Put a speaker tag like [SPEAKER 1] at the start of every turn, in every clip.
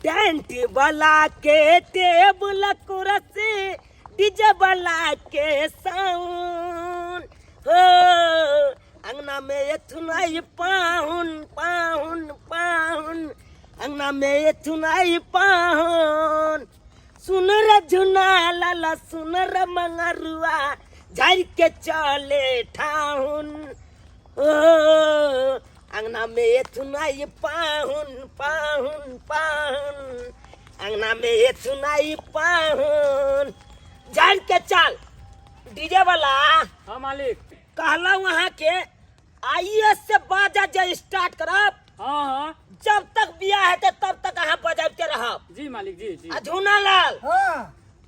[SPEAKER 1] Tent वाला के table कुर्सी डीजे वाला के साउंड हो अंगना में एथुनाई पाहुन पाहुन पाहुन अंगना में एथुनाई पाहुन सुन रे झुना लाला सुन रे मंगरुआ झाड़ के चले ठाउन ओ अंगना में एथुनाई पाहुन पाहुन पाहुन अंगना में एथुनाई पाहुन झाड़ के चल डीजे वाला।
[SPEAKER 2] हाँ मालिक।
[SPEAKER 1] कहला वहाँ के आइए से बाजा जे स्टार्ट करब।
[SPEAKER 2] हाँ हाँ
[SPEAKER 1] जब तक बियाह है तब तक अहाँ बजाबते रहब।
[SPEAKER 2] जी मालिक जी जी।
[SPEAKER 1] झूना लाल
[SPEAKER 3] हाँ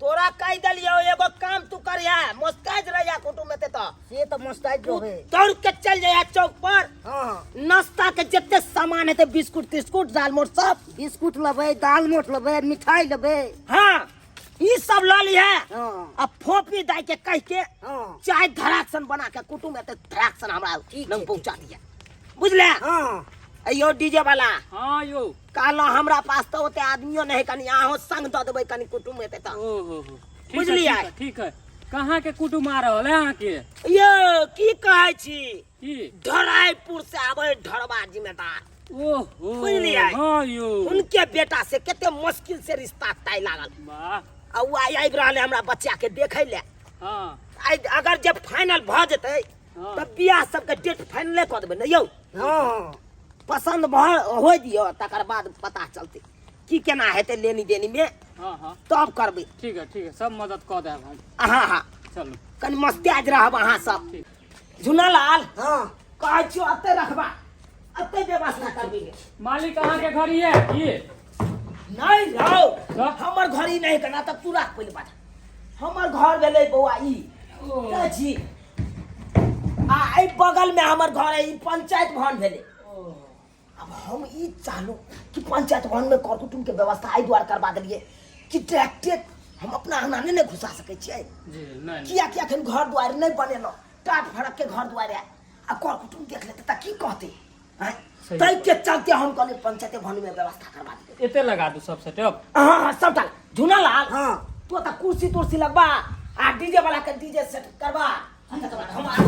[SPEAKER 1] तोरा कह दलियो एगो काम तू करिया मुस्ताज रहिया कुटुम में तो
[SPEAKER 3] ये तो मुस्ताद जो है।
[SPEAKER 1] दौड़ के चल जाया चौक पर।
[SPEAKER 3] हाँ
[SPEAKER 1] नाश्ता के जितने सामान है बिस्कुट तिस्कुट दाल मोट सब
[SPEAKER 3] बिस्कुट लबे दाल मोट लबे मिठाई लबे।
[SPEAKER 1] हाँ ये सब ला लिया।
[SPEAKER 3] हाँ
[SPEAKER 1] अब फोपी दाई के कह के
[SPEAKER 3] हाँ
[SPEAKER 1] चाहे धराक्सन बना के कुटुम में धराक्सन हमरा
[SPEAKER 3] ठीक
[SPEAKER 1] लंग
[SPEAKER 3] है,
[SPEAKER 1] पहुंचा दिया बुझले।
[SPEAKER 3] हाँ
[SPEAKER 1] अयो डीजे वाला
[SPEAKER 2] हाँ यो।
[SPEAKER 1] कहलो हमरा पास तो ओते आदमियों नहीं कनी आहो संग दे देबै कनी कुटुम में तो
[SPEAKER 2] ओहो
[SPEAKER 1] बुझलियै।
[SPEAKER 2] ठीक है। कहाँ के कुटुम आ रहल है यहाँ के?
[SPEAKER 1] यो की कहै छी
[SPEAKER 2] की
[SPEAKER 1] धराईपुर से आबै ढरबा जिम्मेदार
[SPEAKER 2] ओहो
[SPEAKER 1] बुझलियै।
[SPEAKER 2] हाँ यो।
[SPEAKER 1] उनके बेटा से केते मुश्किल से रिश्ता तय लागल।
[SPEAKER 2] वाह।
[SPEAKER 1] आ उ आबि रहले हमरा बच्चा के देखै ले।
[SPEAKER 2] हाँ
[SPEAKER 1] अगर जब फाइनल भ जेतै
[SPEAKER 2] हाँ।
[SPEAKER 1] तब बियाह सब के डेट फाइनल क देबै न यौ।
[SPEAKER 3] हाँ
[SPEAKER 1] पसंद हो दियो तकर बाद पता चलते की केना हेतै लेनी देनी में
[SPEAKER 2] हाँ हाँ
[SPEAKER 1] तब करबै।
[SPEAKER 2] ठीक है सब मदद कऽ देब हम।
[SPEAKER 1] हाँ हाँ
[SPEAKER 2] चलू
[SPEAKER 1] कनी मस्तियाज रहब अहाँ सब। झुना लाल
[SPEAKER 3] हाँ
[SPEAKER 1] कहै छियो अते रखबा अते व्यवस्था करबै।
[SPEAKER 2] मालिक अहाँ के घर ये की?
[SPEAKER 1] नहीं जाओ
[SPEAKER 2] हाँ?
[SPEAKER 1] हमर घर ही नहीं करना तब तू राख पहले बात। हमर घर भेलै बौआ ई कहै छी आ एहि बगल में हमर घर है ई पंचायत भवन भेलै। अब हम ई चाहलो कि पंचायत भवन में कर कुटुम के व्यवस्था आई द्वार करवा दिए कि डायरेक्टे हम अपना अंगना नहीं घुसा सके छियै।
[SPEAKER 2] जी नहीं
[SPEAKER 1] किया कि अखन घर द्वार नहीं बनेलो टाट फड़क के घर द्वार है आ कर कुटुम देख लेते त की कहते हैं तै के चलते हम कहले पंचायत भवन में व्यवस्था करवा दिए।
[SPEAKER 2] एते लगा दू सब सेटअप।
[SPEAKER 1] हाँ हाँ सब डाल। झुना लाल
[SPEAKER 3] हाँ
[SPEAKER 1] तो त कुर्सी तुर्सी लगवा आ डीजे वाला के डीजे सेट करवा हम आगे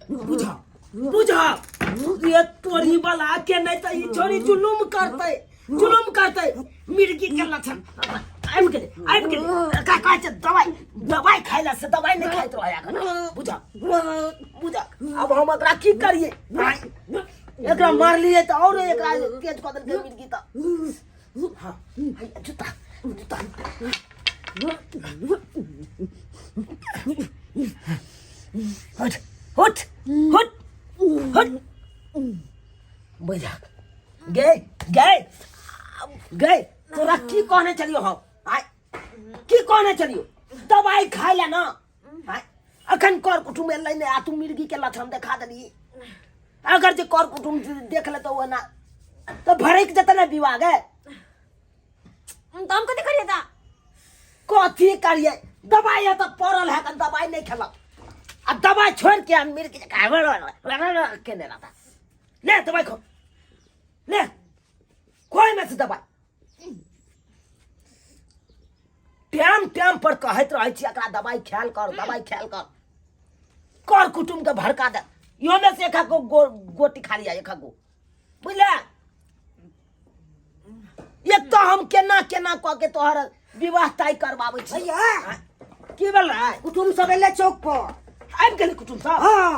[SPEAKER 1] बुझा बुझा ये तोरी वाला के नहीं तो ये छोरी जुलुम करते मिर्गी के लक्षण आबि गेले का कहै छै दवाई खाइला से दवाई नहीं खाइत रहया बुझा बुझा। अब हम एकरा की करिए एकरा मार लिए तो और एकरा तेज कऽ देलकै मिर्गी तो। हाँ जूता जूता हट हट हट हट बुझा गए गए गए तोरा की कहने चलियो हम आय की कहने चलियो दवाई खाइ ले ना आय अखन कर कुटुम एलै ने आ तू मिर्गी के लक्षण देखा देली। अगर जे कर कुटुम देख ले तो वो ना तो भड़क जते ना विवाह गए
[SPEAKER 4] तो हम कथी करिए ता?
[SPEAKER 1] कथी करिए दवाई है तो पड़ल है कि दवाई नहीं खेलक आ दवाई छोड़ के हम मिर्गी के केने रहता। ले दवाई खो ले कोई में से दवाई टाइम पर कहत रहे छी एकरा दवाई ख्याल कर कर कुटुम के भड़का दे यो में से एक गोटी खा लिया एक गो बुझले। एक तो हम केना केना कह के तोहर विवाह तय करवाबै छी।
[SPEAKER 3] भैया
[SPEAKER 1] की बोल रहा है
[SPEAKER 3] कुटुम सब एले चौक पर।
[SPEAKER 1] आबि गेलै कुटुम सब।
[SPEAKER 3] हाँ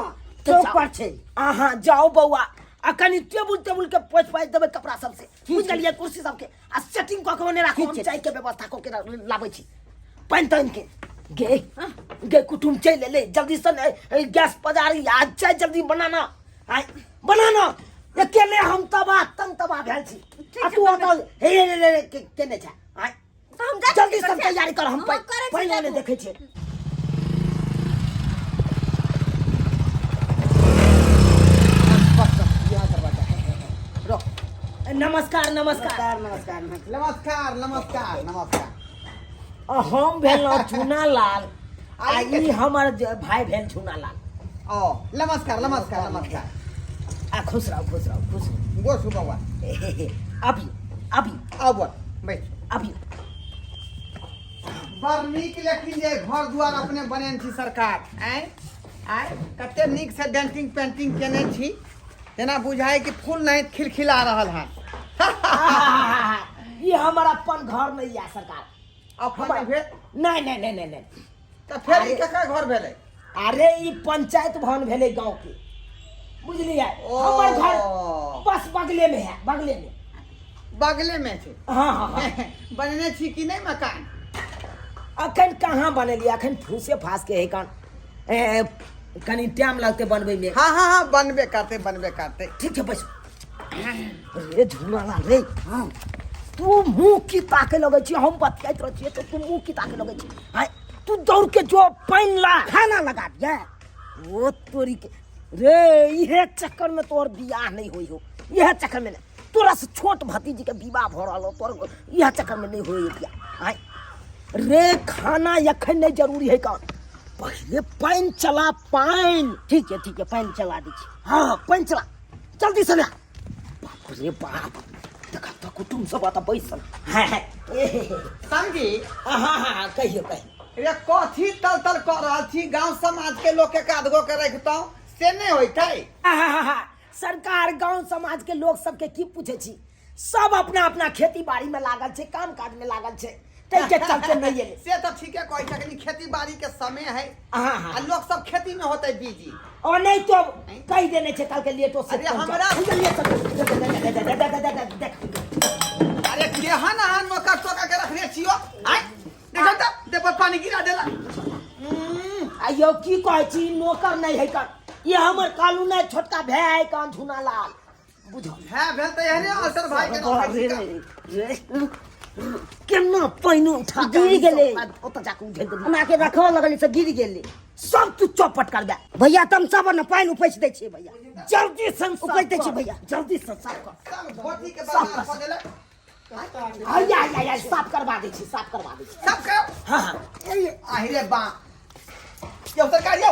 [SPEAKER 3] चौक पर छै।
[SPEAKER 1] अहाँ जाओ बौआ आ कनी टेबुल के पोछ देबै कपड़ा सब से बुझ गेलियै कुर्सी सब के आ सेटिंग कऽ के ओने राखो हम चाय के व्यवस्था कऽ के लाबै छी पानि तानि के गे गे कुटुम चल ले जल्दी से गैस पजारी आज चाय जल्दी बनाना आय बनाना अकेले हम तबाह भेल छी आ तू तो हे केने छै आय
[SPEAKER 4] तो हम
[SPEAKER 1] जल्दी से तैयारी कर हम पहिले देखै छी। नमस्कार नमस्कार
[SPEAKER 3] नमस्कार
[SPEAKER 5] नमस्कार नमस्कार नमस्कार
[SPEAKER 1] हम भेल चूना लाल आ ई हमर भाई भेल चूना लाल
[SPEAKER 5] ओ नमस्कार नमस्कार नमस्कार
[SPEAKER 1] आ खुश रहो खुश रहो खुश रहो
[SPEAKER 5] गोसु बाबा
[SPEAKER 1] अभी अभी
[SPEAKER 5] अब बैठ
[SPEAKER 1] अभी
[SPEAKER 5] बड़ नीक लेकिन जे घर दुआर अपने बनेने छी सरकार आय आय कते नीक से डेंटिंग पेंटिंग केने छी जेना बुझाय कि फूल नहीं खिलखिला रहल है
[SPEAKER 1] ये हमारा अपन घर नहीं है सरकार
[SPEAKER 5] अपन नहीं भेल
[SPEAKER 1] नहीं नहीं नहीं नहीं नहीं
[SPEAKER 5] तो फिर ई केकर घर भेलै
[SPEAKER 1] अरे ई पंचायत भवन भेले गांव के बुझलिए हमर घर बस बगले में है बगले में
[SPEAKER 5] बगले में छै
[SPEAKER 1] हाँ हाँ हाँ
[SPEAKER 5] बनने छी कि नहीं मकान
[SPEAKER 1] अखन कहाँ बनेलिए अखन फूसे फास के है कान कनी टाइम लगते बनबे में
[SPEAKER 5] हाँ हाँ हाँ बनबे करते
[SPEAKER 1] ठीक है बस रे झूला रे हाँ तू मुंह की ताके लगे छी हम बतियात रह छी तो तू मुंह की ताके लगे छी हाय तू दौड़ के जो पानी ला खाना लगा दिया वो तोरी के रे इहे चक्कर में तोर बियाह नहीं होई हो यह चक्कर में तोरा से छोट भतीजी के विवाह भ रहलो तोर यह चक्कर में नहीं होई बियाह हाय रे खाना यखन नहीं जरूरी है का पहले पानी चला पानी
[SPEAKER 3] ठीक है पानी चला दीजिए
[SPEAKER 1] हाँ पानी चला जल्दी से ला बाप रे बाप देखा तो कुटुम सब आता बैसल
[SPEAKER 5] संगी
[SPEAKER 1] हाँ हाँ कहियो
[SPEAKER 5] रे कथी तल तल कर रहल छी गांव समाज के लोग के कादगो के रखतौ से नहीं होइतै
[SPEAKER 1] सरकार गांव समाज के लोग सबके की पूछे छी सब अपना अपना खेती बाड़ी में लागल छे काम काज में लागल छे तै के चलते नहीं है
[SPEAKER 5] से तो ठीके कहै छकनी खेती बाड़ी के समय है
[SPEAKER 1] हाँ
[SPEAKER 5] आ लोग सब खेती में होते बिजी
[SPEAKER 1] और नहीं तो कह देने छे कल के लिए तो
[SPEAKER 5] अरे हमरा अरे केहन आन नौकर टोका के रखने छियो आय देखो त देपर पानी गिरा देला
[SPEAKER 1] आयो की कहै छी नौकर नहीं है कर ये हमर कालू नहीं छोटका भाई है कान झुना लाल बुझो
[SPEAKER 5] है भेल त एहने असर भाई के नौकर
[SPEAKER 1] केना पानी उठा
[SPEAKER 3] गिर गेले
[SPEAKER 1] ओत जाके उझल दे
[SPEAKER 3] हमरा के रखो लगल से गिर गेले
[SPEAKER 1] सब तू चौपट कर दे
[SPEAKER 3] भैया तुम सब न पानी उपैछ दै छी भैया
[SPEAKER 1] जल्दी से
[SPEAKER 3] उपैछ दै छी भैया
[SPEAKER 1] जल्दी से साफ कर
[SPEAKER 5] सब भोटी के बाजार ख देला
[SPEAKER 1] या साफ करवा दे छी साफ करवा दे छी
[SPEAKER 5] सब करो
[SPEAKER 1] हां हां
[SPEAKER 5] आहिरे बा यो सरकार यो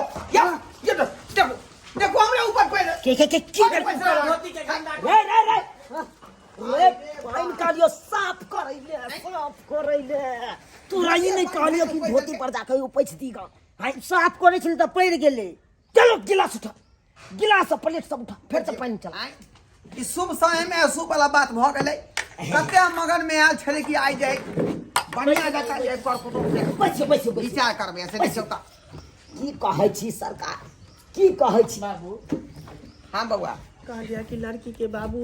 [SPEAKER 5] देखो हमरा ऊपर पैर
[SPEAKER 3] के की
[SPEAKER 1] रे पानी कालियो साफ करैले तू राई नहीं कहलियो कि धोती पर जाके उपैछ दी गा
[SPEAKER 3] हाय साफ करे छी त पड़ गेले
[SPEAKER 1] चलो गिलास उठा गिलास प्लेट सब उठा फिर से पानी चला
[SPEAKER 5] ई शुभ समय में अशुभ वाला बात भ गेलै कते मगन में आयल छले कि आइ जाए बढ़िया जका जाए पर कुटुम
[SPEAKER 1] बैस
[SPEAKER 5] विचार करबे से देखौ त
[SPEAKER 1] की कहै छी सरकार की कहै छी
[SPEAKER 2] बाबू
[SPEAKER 5] हां बउआ
[SPEAKER 6] कहा गया कि लड़की के बाबू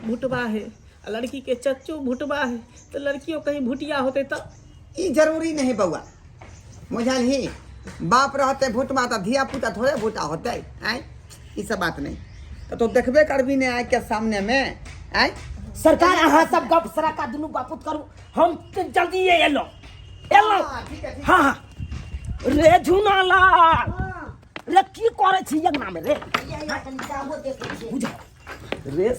[SPEAKER 6] भुटवा है और लड़की के चच्चू भुटवा है तो लड़कियों कहीं भुटिया होते तो
[SPEAKER 5] ई जरूरी नहीं बउआ बुझलही बाप रहते भुटवा त धिया पुता थोड़े भुटा होते आय ई सब बात नहीं तो देखबे करबी ने आय के सामने में आय
[SPEAKER 1] सरकार अहाँ सब गप सराका दुनू बापुत करू हम तो जल्दी ये एलो
[SPEAKER 5] ठीक है
[SPEAKER 1] हाँ हाँ रे झुना लाल रे की करे छी यज्ञ में रे बुझा रे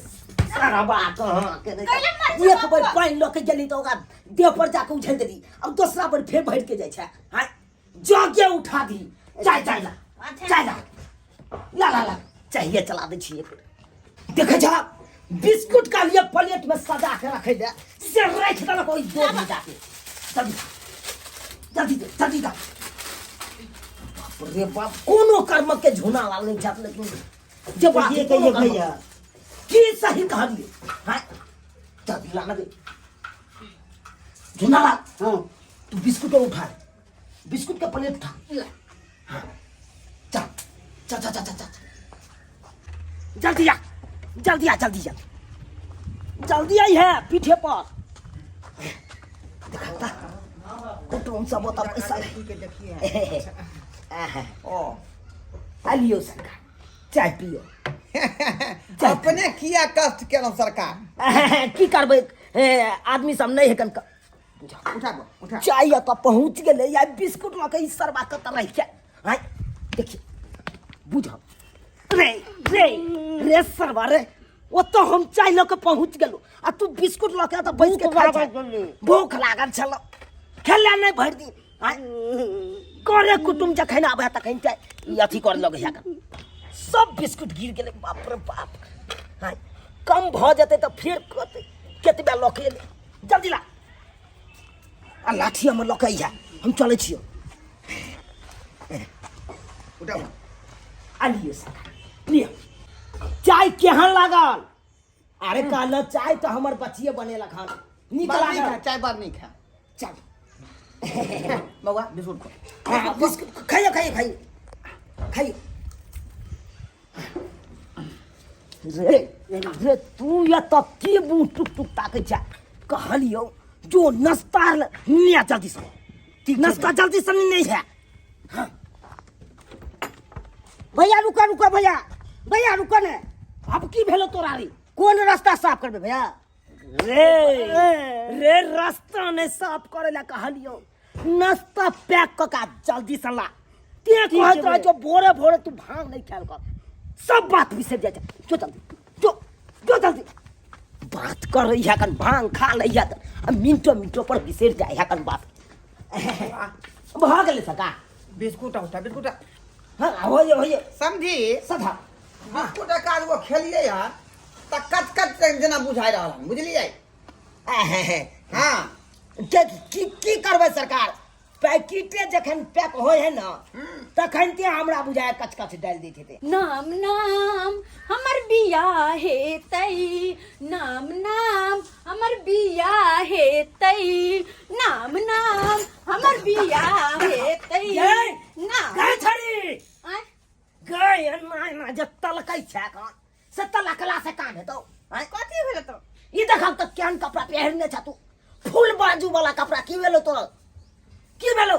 [SPEAKER 1] सारा बात कहाँ के एक बार पानी लके गेली तो ओकरा देह पर जाके उछल देली अब दूसरा बार फिर बैठ के जाय छै हां जाके उठा दी चाय ला चाहिए चला दे छी देखे जा बिस्कुट का लिए प्लेट में सजा के रखे दे से रख दे कोई दो में जाके जल्दी जा बाप रे बाप कोनो कर्म के झुना लाल नहीं जात लेकिन जब ये कहिए भैया की सही कहलिए हां जल्दी लाना दे झुना लाल हां तू बिस्कुट उठा बिस्कुट का प्लेट उठा हां चल जल्दी आ जल्दी आई है पीठे पर देखा कुटुम सब होता पैसा
[SPEAKER 5] देखिए ओ
[SPEAKER 1] आलियो सरकार चाय पियो
[SPEAKER 5] अपने किया कष्ट केलौ सरकार
[SPEAKER 1] की करबै आदमी सब नहीं है कन
[SPEAKER 5] उठा
[SPEAKER 1] चाय तो पहुंच गेले या बिस्कुट लके ई सरबा कत रह के हां देखिए बुझ रे सरबा रे वो तो हम चाय ल के पहुंच गेलो आ तू बिस्कुट ल के त बैठ के खा जा। भूख लागल छल खेला नहीं भर दिन आय करे कुटुम जखन आबे तखन चाय ई अथी कर लगे है सब बिस्कुट गिर गेले बाप रे बाप। आय कम भ जते त फिर केतबे लके ले जल्दी ला आ लाठी हम लके है हम चले छियो।
[SPEAKER 5] उठाओ
[SPEAKER 1] आलिए सरकार लिया चाय केहन लागल। अरे कहल चाय तो हमर बचिए बनेला खाना नीक
[SPEAKER 5] बार नहीं खा
[SPEAKER 1] लागल।
[SPEAKER 5] चाय बार नहीं खा
[SPEAKER 1] चल
[SPEAKER 5] बउआ बिस्कुट खा
[SPEAKER 1] हाँ, बिस्कुट खाइए खाइए खाइए खाइए। रे रे तू या तब की मुंह टुक टुक ताके जा कहलियो जो नाश्ता लिया जल्दी से नाश्ता जल्दी से नहीं है। हाँ। भैया रुका रुका भैया भैया रुका ने अब की भेलो तोरा रे
[SPEAKER 3] कौन रास्ता साफ करबे भैया?
[SPEAKER 1] रे रे रास्ता ने साफ करे ला कहलियो नाश्ता पैक क का जल्दी से ला ते कहत रह जो भोरे भोरे तू भांग नहीं खेल कर सब बात बिसर जा जो जल्दी जो जल्दी बात कर रही है कन भांग खा लई है त मिनटों मिनटों पर बिसर जाए है कन बात भाग गेले सका
[SPEAKER 5] बिस्कुट उठा बिस्कुट
[SPEAKER 1] हां होइए
[SPEAKER 5] समझी
[SPEAKER 1] सधा
[SPEAKER 5] बिस्कुट का वो खेलिए यार त कच कच जना बुझाई रहल हम बुझलिए। हाँ
[SPEAKER 1] की करबै सरकार पैकेटे जखन पैक होय है ना तखन ते हमरा बुझाय कच कच डाल देते थे।
[SPEAKER 4] नाम नाम हमर बिया हे तई नाम नाम हमर बिया हे तई नाम नाम हमर बिया हे तई
[SPEAKER 1] गए
[SPEAKER 4] नाम
[SPEAKER 1] गए छड़ी
[SPEAKER 4] आय
[SPEAKER 1] गए ना जे तलकै छै का से तलकला से काम हेतौ। आय
[SPEAKER 4] कथी भेल तो
[SPEAKER 1] ई देखब त केहन कपड़ा पहिरने छ तू फुल बाजू वाला कपड़ा की भेलो तोरा की भेलो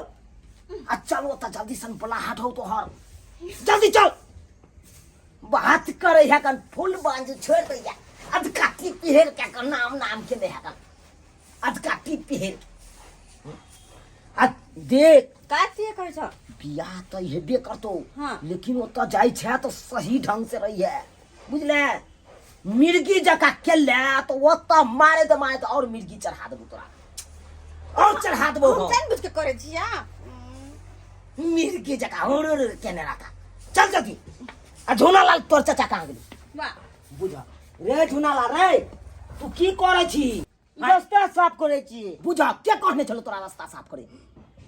[SPEAKER 1] आ चलो त जल्दी सन बला हटौ तो हर जल्दी चल बात करे है कन फुल बाजू छोड़ दे जा अद काटी पहिर के कन नाम नाम के दे है कन अद काटी पहिर आ देख
[SPEAKER 4] कथी कहै छ
[SPEAKER 1] बियाह तो हेबे करतो
[SPEAKER 4] हाँ।
[SPEAKER 1] लेकिन ओत जाय छै तो सही ढंग से रही है बुझले मिर्गी जका केले तो ओत मारे तो और मिर्गी चढ़ा देबो तोरा और चढ़ा देबो
[SPEAKER 4] हम जान बुझ के करे छिया
[SPEAKER 1] मिर्गी जका होड़ केने रहता चल जल्दी आ झोनालाल तोर चाचा कहां गेली
[SPEAKER 4] वाह
[SPEAKER 1] बुझा रे झोनालाल रे तू की करे छी
[SPEAKER 3] रास्ता साफ करे छी।
[SPEAKER 1] बुझा के कहने चलो तोरा रास्ता साफ करे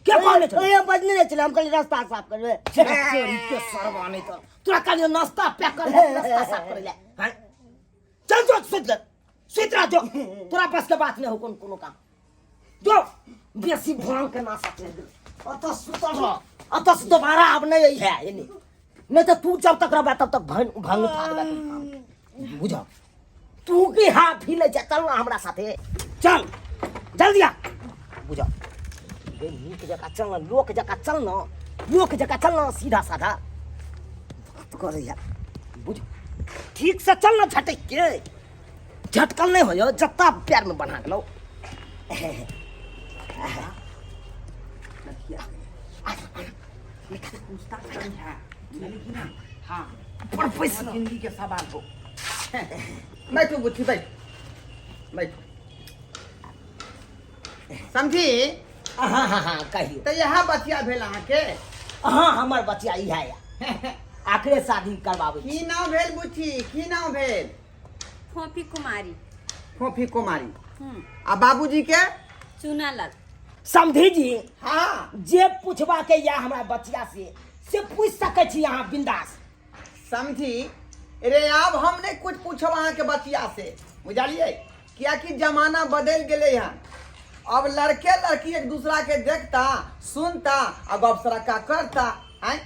[SPEAKER 1] के कहने चलो
[SPEAKER 3] ओए बजने नहीं चले हम कल रास्ता साफ करबे।
[SPEAKER 1] चोरी के सरवा नहीं तो तोरा कहलियो नाश्ता पैक कर ले रास्ता साफ करे ले हैं चल जो सुत रह जो तोरा पास के बात नहीं हो कोनो काम जो बेसी भांग के ना सकले अत सुतल रह अत से दोबारा अब नहीं है ये नहीं तो तू जब तक रहबा तब तक भंग फाड़ दे बुझा तू की हाथ ही ले चल ना हमरा साथे चल जल्दी आ बुझा ये नीक जगह चल ना लोक जगह चल ना सीधा साधा बात कर यार बुझ ठीक से चल ना झटक के झटकल नहीं हो जत्ता पैर में बना लो हाँ पर पैसा
[SPEAKER 5] जिंदगी के सवाल हो बैठो बुच्ची बैठ बैठो समझी
[SPEAKER 1] हाँ कहियो
[SPEAKER 5] तो यहाँ बचिया भेल अहाँके
[SPEAKER 1] हाँ हमार बच्चा ई है आखिरे शादी करवावे
[SPEAKER 5] की नाम भेल बुच्ची की नाम भेल
[SPEAKER 4] फोफी कुमारी
[SPEAKER 5] फोफी कुमारी आ बाबूजी के
[SPEAKER 4] चुनालाल
[SPEAKER 1] समझी जी
[SPEAKER 5] हाँ
[SPEAKER 1] जे पूछबा के या हमरा बच्चा से पूछ सके छी यहाँ बिंदास
[SPEAKER 5] समझी रे अब हम नहीं कुछ पूछब अहाँ के बचिया से बुझलिए क्या कि जमाना बदल गए हैं अब लड़के लड़की एक दूसरा के देखता सुनता और गप सड़का करता हैं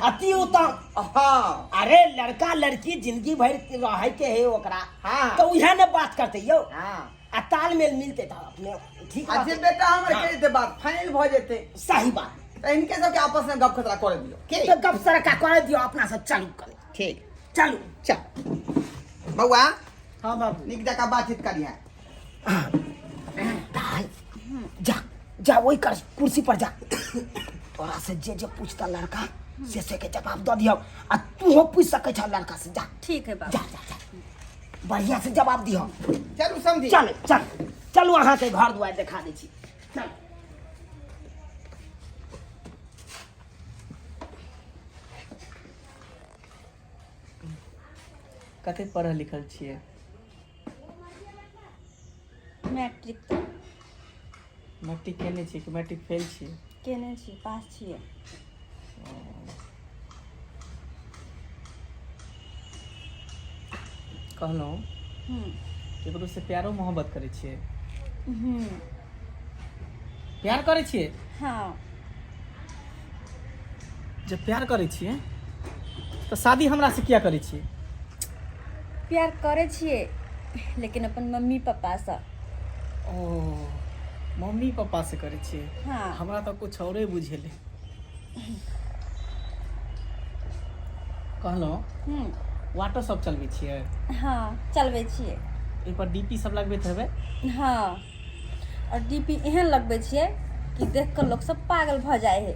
[SPEAKER 1] अति उत्तम
[SPEAKER 5] हाँ
[SPEAKER 1] अरे लड़का लड़की जिंदगी भर रहे के है ओकरा
[SPEAKER 5] हाँ।
[SPEAKER 1] तो उहे ने बात करते यो
[SPEAKER 5] हाँ
[SPEAKER 1] आ तालमेल मिलते था अपने ठीक बात
[SPEAKER 5] अच्छे
[SPEAKER 1] है।
[SPEAKER 5] बेटा हमारे
[SPEAKER 1] हाँ।
[SPEAKER 5] कह देते बात फाइनल भ जेते
[SPEAKER 1] सही बात
[SPEAKER 5] तो इनके सबके आपस में गप खतरा कर दियो के
[SPEAKER 1] तो गप सड़का कर दियो अपना सब चालू कर
[SPEAKER 5] ठीक
[SPEAKER 1] चालू
[SPEAKER 5] चल बउआ
[SPEAKER 6] हाँ बाबू
[SPEAKER 5] निक जगह बातचीत करिए
[SPEAKER 1] जा जा वही कर कुर्सी पर जा तोरा से जे पूछता लड़का से के जवाब दे दियो आ तू पूछ सके छ लड़का से जा
[SPEAKER 4] ठीक है बाबू
[SPEAKER 1] जा जा जा बढ़िया से जवाब दियो।
[SPEAKER 5] चलू समझी
[SPEAKER 1] चल चल चलू अहाँ के घर दुआर देखा दै छी। चल
[SPEAKER 6] कते पढ़ल लिखल छियै?
[SPEAKER 4] मैट्रिक तो
[SPEAKER 6] मैट्रिक केने छियै कि मैट्रिक फेल छियै?
[SPEAKER 4] केने छी, पास छियै।
[SPEAKER 6] कहलहुँ
[SPEAKER 4] हम्म
[SPEAKER 6] केकरो से प्यारो मोहब्बत करै छियै?
[SPEAKER 4] हम्म
[SPEAKER 6] प्यार करै छियै?
[SPEAKER 4] हाँ
[SPEAKER 6] जब प्यार करै छियै तो शादी हमरा से किया करै छियै?
[SPEAKER 4] प्यार करे छियै लेकिन अपन मम्मी पापा से।
[SPEAKER 6] ओ मम्मी पापा से करै छियै?
[SPEAKER 4] हाँ
[SPEAKER 6] हमरा तो कुछ औरे बुझेले। कहलहुँ वाटर सब चलबै छियै?
[SPEAKER 4] हाँ चलबै छियै।
[SPEAKER 6] एहि पर डीपी सब लगबैत हेबै?
[SPEAKER 4] हाँ और डीपी एहन लगबै छियै कि देख कर लोग सब पागल भ जाए है।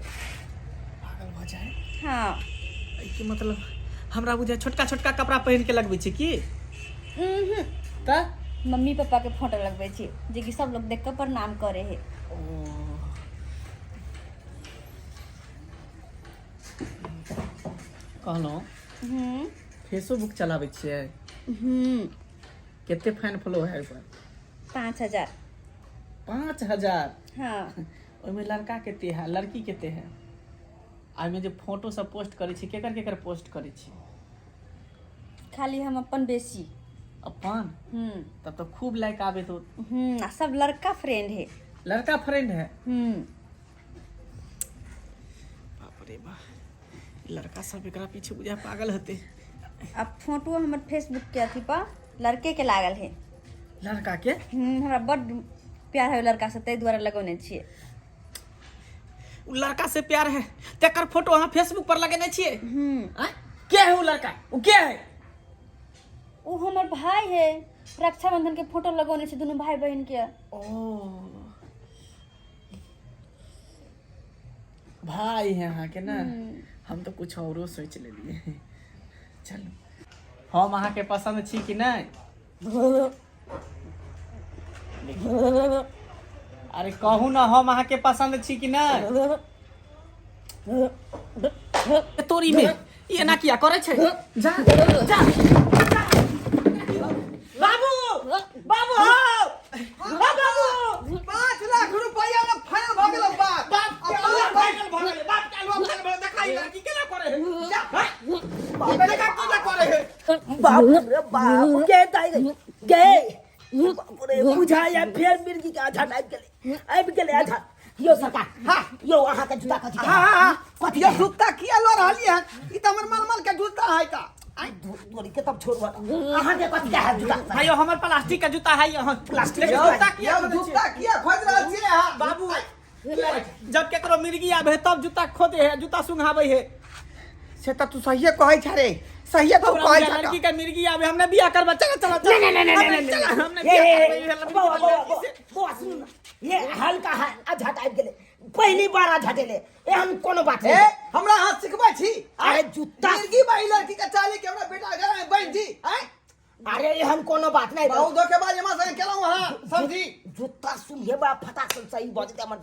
[SPEAKER 6] पागल भ जाए?
[SPEAKER 4] हाँ
[SPEAKER 6] एहिके मतलब हमरा बुझाय छोटका छोटका कपड़ा पहिन के लगबै छै की? त
[SPEAKER 4] मम्मी पापा के फोटो लगबै छियै जे कि सब लोग देख कर प्रणाम करे है।
[SPEAKER 6] कहलहुँ फेसबुक चलाबै छियै? कते फैन फॉलो है पर?
[SPEAKER 4] 5000।
[SPEAKER 6] 5000?
[SPEAKER 4] हाँ
[SPEAKER 6] ओहिमे लड़का कते है लड़की कते है? आइमे जे फोटो सब पोस्ट करै छी केकर केकर पोस्ट करै छी?
[SPEAKER 4] खाली हम अपन बेसी।
[SPEAKER 6] अपन? तब तो खूब लाइक आवे तो।
[SPEAKER 4] सब लड़का फ्रेंड है।
[SPEAKER 6] लड़का फ्रेंड है? बाप रे बा, लड़का सब एकरा पीछे बुझा पागल हते।
[SPEAKER 4] अब फोटो हमर फेसबुक के अथी पर लड़के के लागल है।
[SPEAKER 6] लड़का के?
[SPEAKER 4] हमरा बड प्यार है लड़का से, ताहि दुआरे लगौने छियै।
[SPEAKER 6] उ लड़का से प्यार है तेकर फोटो अहाँ फेसबुक पर लगेने छियै? के है उ लड़का? उ के है?
[SPEAKER 4] उ हमर भाई है। रक्षाबंधन के फोटो लगौने छी दोनों भाई बहन के।
[SPEAKER 6] ओ भाई है अहाँ के ना? हम तो कुछ औरो सोच लेलिए। चलो हम अहाँ के पसंद छी कि नहीं? अरे कहू ना हम अहाँ के पसंद छी कि नहीं? तोरी में ये ना किया करे छे? जा जा
[SPEAKER 1] बाबू बाबू हो बाबू
[SPEAKER 5] 5 लाख रुपया में फाइनल भ गेल बात।
[SPEAKER 1] बाप के अलग फाइनल भ गेलै। बाप के अलग फाइनल भ देखाई लड़की केना करे है? जा बाप रे का पूजा करे है? बाप रे बाप के दाई गे बाप रे बुझाया फेर मिर्गी के आधा आबि गेलै आधा। यो सरकार हां यो अहाँ के जूता कथि? हां कथि
[SPEAKER 5] ये जूता किया लो रहली है? ई त हमर मलमल के जूता है का?
[SPEAKER 1] आई दूरी के तब छोड़वा अहाँ के कथि है जूता?
[SPEAKER 6] भाइयो हमर प्लास्टिक का जूता है यहाँ।
[SPEAKER 1] प्लास्टिक के
[SPEAKER 6] जूता किया
[SPEAKER 5] ये जूता किया खोज रहल छियै हां?
[SPEAKER 6] बाबू जब केकरो मिर्गी आवे तब जूता खोदे है, जूता सुंघावे है।
[SPEAKER 5] से त तू सहिए कहै छ रे, सहिए तू कहै छ।
[SPEAKER 6] लड़की का मिर्गी आवे हमने बियाह करबा। चलो चलो चलो
[SPEAKER 1] नहीं
[SPEAKER 6] हमने बियाह
[SPEAKER 1] बुआ सुन ना, ये हल्का है आधा आबि गेलै। पहली बार आधा देले एहन कोनो बात
[SPEAKER 5] ए
[SPEAKER 1] है?
[SPEAKER 5] हमरा हाथ सिखबै छी?
[SPEAKER 1] अरे जूता
[SPEAKER 5] मिर्गी बाई लड़की के चाली के हमरा बेटा घर में बन जी हैं?
[SPEAKER 1] अरे एहन कोनो बात नहीं।
[SPEAKER 5] बहुत धोखेबाज हमरा संगे केलौ हां समझी।
[SPEAKER 1] जूता सुनिए बा फटाक से सही बज दे हमर।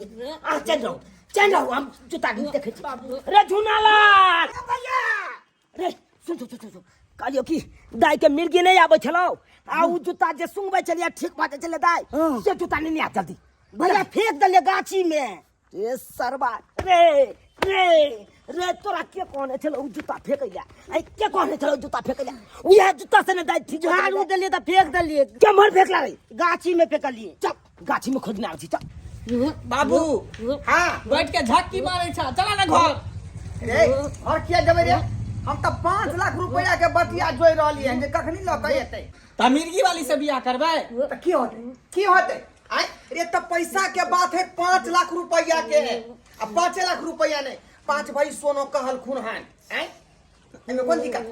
[SPEAKER 1] आ चल रहो हम जूता देखे छी। रे झुनालाल भैया रे सुन सुन सुन कहलियो कि दाई के मिर्गी नहीं आबै छलौ आ उ जूता जे सुंगबै छलिए ठीक बात चले दाई से जूता नहीं आ जल्दी भैया फेंक दले गाछी में। ए सरबा रे रे रे तोरा के कहने छलो उ जूता फेंकैला? आई के कहने छलो जूता फेंकैला? उहे जूता से ने दाई ठीक झाड़ू देलिए त फेंक देलिए। केमहर फेंकला रे? गाछी में फेंकलिए। चल गाछी में खोदना छी। चल
[SPEAKER 6] बाबू
[SPEAKER 5] हां
[SPEAKER 6] बैठ के झक्की मारे छ। चला ना घर।
[SPEAKER 5] रे और किया जबे रे? हम त 5 लाख रुपया के बतिया जोइ रहली है जे कखनी ल के एतै।
[SPEAKER 6] त मिर्गी वाली से बियाह करबै?
[SPEAKER 5] त की होतै? की होतै? आई रे त पैसा के बात है 5 लाख रुपया के। अब 5 लाख रुपया नहीं 5 भाई सोनो कहल खून है आई एमे कोन दिक्कत?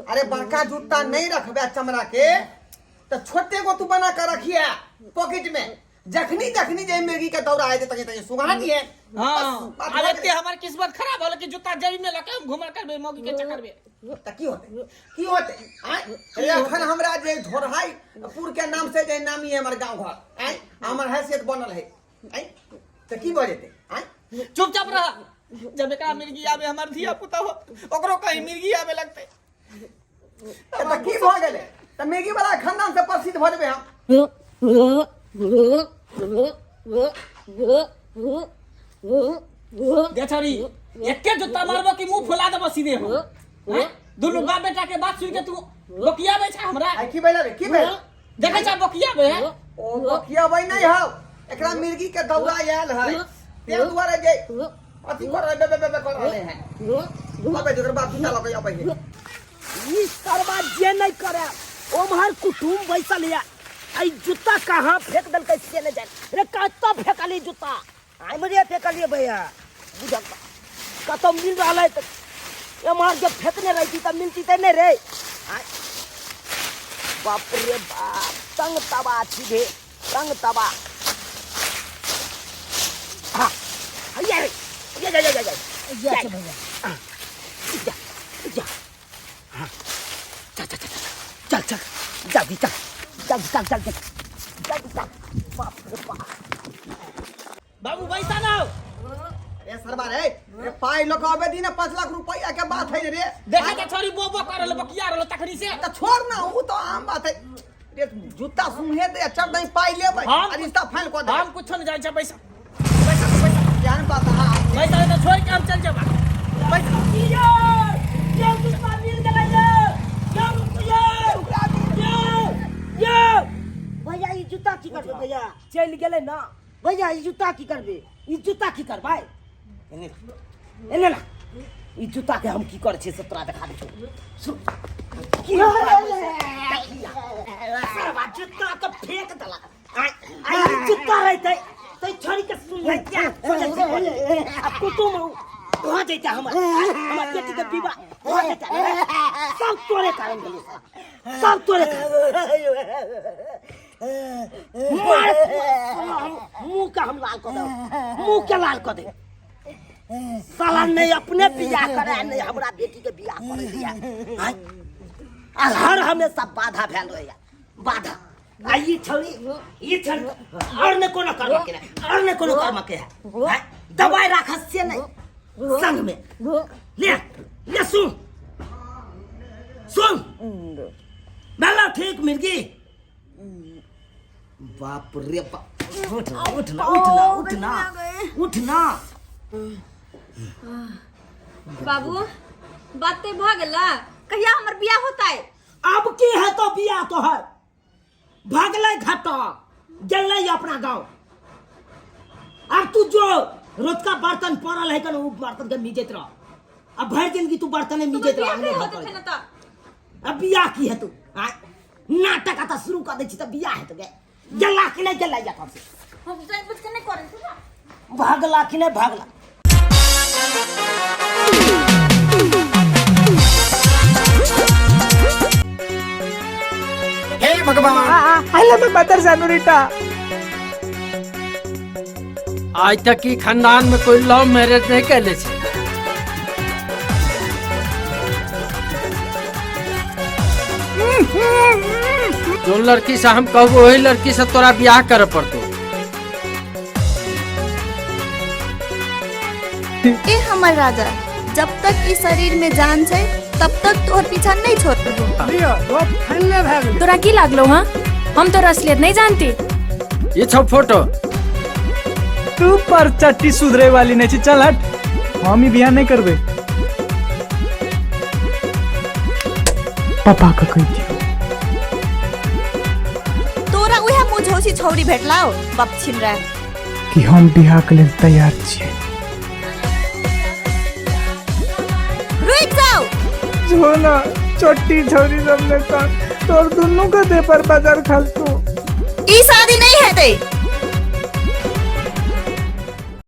[SPEAKER 5] अरे बड़का जूता नहीं रखबे चमड़ा के तो छोटे को तू बना कर रखिए पॉकेट में जखनी जखनी जे मिर्गी के दौरा आए तक तक सुगा दिए
[SPEAKER 6] हाँ
[SPEAKER 5] बात
[SPEAKER 6] अरे
[SPEAKER 5] हो
[SPEAKER 6] ते
[SPEAKER 5] गई।
[SPEAKER 6] हमार किस्मत खराब होल कि जूता जेबी में लके हम घुमल करबे मौगी के चक्कर में।
[SPEAKER 5] त की होते रे अखन हमरा जे धोरहाई पुर के नाम से जे नामी है हमर गांव घर आय हमर हैसियत बनल है आय त की बजेते आय
[SPEAKER 6] चुपचाप रह। जब एकरा मिर्गी आवे हमार धिया पुता हो ओकरो कहीं मिर्गी आवे लगते।
[SPEAKER 5] त की भ गेले त मिर्गी वाला खानदान से प्रसिद्ध भ जेबे हम
[SPEAKER 6] गे छोरी एके जूता मारबो कि मुंह फुला देबो सीधे हम। हैं? दुनु बाप बेटा के बात सुन के तू बकियाबे छ हमरा।
[SPEAKER 5] आय की बेला रे की बेल
[SPEAKER 6] देखे छ बकियाबे
[SPEAKER 5] ओ बकिया भाई नहीं हो एकरा मिर्गी के दौरा आयल है ते दुआरे जे अथी कर बे बे बे कर रहे हैं अबे जकर बाप पिता लगे अबे
[SPEAKER 1] ई सरवा जे नहीं करे ओमहर कुटुम बैसल है आई जूता कहाँ फेंक दल कैसे न जाए रे कत्ता फेंकली जूता
[SPEAKER 3] आई मरिया फेंकलिए भैया
[SPEAKER 1] बुझल कतो मिल रहा है एमहर जब फेंकने रहती तब मिलती तो नहीं रे आय, बाप रे बाप तंग तबा सीधे तंग तबा हाँ ये ये जा जा जा जा
[SPEAKER 3] जा से भैया
[SPEAKER 1] जा जा हाँ चल चल चल चल चल जल्दी चल जल्दी चल चल चल जल्दी चल बाप रे बाप
[SPEAKER 6] बाबू पैसा ना
[SPEAKER 5] अरे सरबा रे रे पाई लोग आबे दिन 5 लाख रुपया के बात है रे
[SPEAKER 6] देखे के छोरी बो बो करल बकिया रहल तखनी से।
[SPEAKER 5] त छोड़ ना वो तो आम बात है रे जूता सुंघे दे चढ़ नहीं पाई लेबे
[SPEAKER 6] हम-
[SPEAKER 5] रिश्ता फाइल कर दे
[SPEAKER 6] हम कुछ न जाय छ पैसा पैसा
[SPEAKER 5] जान बात हां
[SPEAKER 6] पैसा तो छोड़ के हम चल जेबा। पैसा
[SPEAKER 3] भैया ई जूता की करबे भैया
[SPEAKER 1] चल गेले ना
[SPEAKER 3] भैया ई जूता की करबे
[SPEAKER 1] ई जूता की करबै एने ना ई जूता के हम की करे छे से तोरा देखा दे सुन की सरवा जूता के फेंक दला आई जूता रहते तो छोरी के सुन ले क्या अब कुटुम हो जैता हमर बेटी के विवाह हो जैता सब तोरे कारण गेले सब तोरे मुंह का हम लाल कर दे मुंह के लाल कर दे साला नहीं अपने बियाह करे नहीं हमरा बेटी के बियाह करे दिया हाय हर हमेशा बाधा भेल रहया बाधा आ ई छोरी और ने कोनो कर्म के और ने कोनो कर्म के है दवाई राखस से नहीं संग में ले ले सुन सुन बेला ठीक मिर्गी बाप रे बाप उठना उठना उठना उठना उठना
[SPEAKER 4] बाबू बातें भागला कहिया हमर बियाह होता है।
[SPEAKER 1] अब की है तो बियाह तो है भागले घाटा गेले अपना गांव अब तू जो रोज का बर्तन पड़ल है कन उ बर्तन के मिजेत रह अब भर जिंदगी तू बर्तन में मिजेत रह
[SPEAKER 4] बियाह होते थे ना तो
[SPEAKER 1] अब बियाह की है तू आय नाटक आता शुरू कर दे छी त बियाह है तो गे गेला कि नहीं गेला या से
[SPEAKER 4] हम जान बुझ के नहीं करे थे ना।
[SPEAKER 1] भागला कि नहीं भागला
[SPEAKER 5] हे भगवान
[SPEAKER 7] हेलो मैं मदर सेनोरिटा।
[SPEAKER 2] आज तक की खानदान में कोई लव मैरिज नहीं कैले छे। जो लड़की से हम कहबो वही लड़की से तोरा ब्याह करे पड़तो।
[SPEAKER 8] ए हमर राजा, जब तक इस शरीर में जान छै तब तक तोहर पीछा नहीं छोड़बो।
[SPEAKER 7] तोरा की लागलो हाँ? हम तो असलियत नहीं जानती।
[SPEAKER 2] ये छो फोटो
[SPEAKER 7] तू पर चट्टी सुधरे वाली नहीं छी, चल हट। हम ही बियाह नहीं करबे। पापा का कह दियो
[SPEAKER 8] तोरा उहे मुझौसी छौरी भेटलाओ बाप छिन रहा
[SPEAKER 7] कि हम बियाह के लिए तैयार छियै।
[SPEAKER 8] रुक जाओ।
[SPEAKER 7] झोला चट्टी छौरी सब ने तोर दुनू के दे पर बाजार खाल तू।
[SPEAKER 8] ई शादी नहीं हेतै।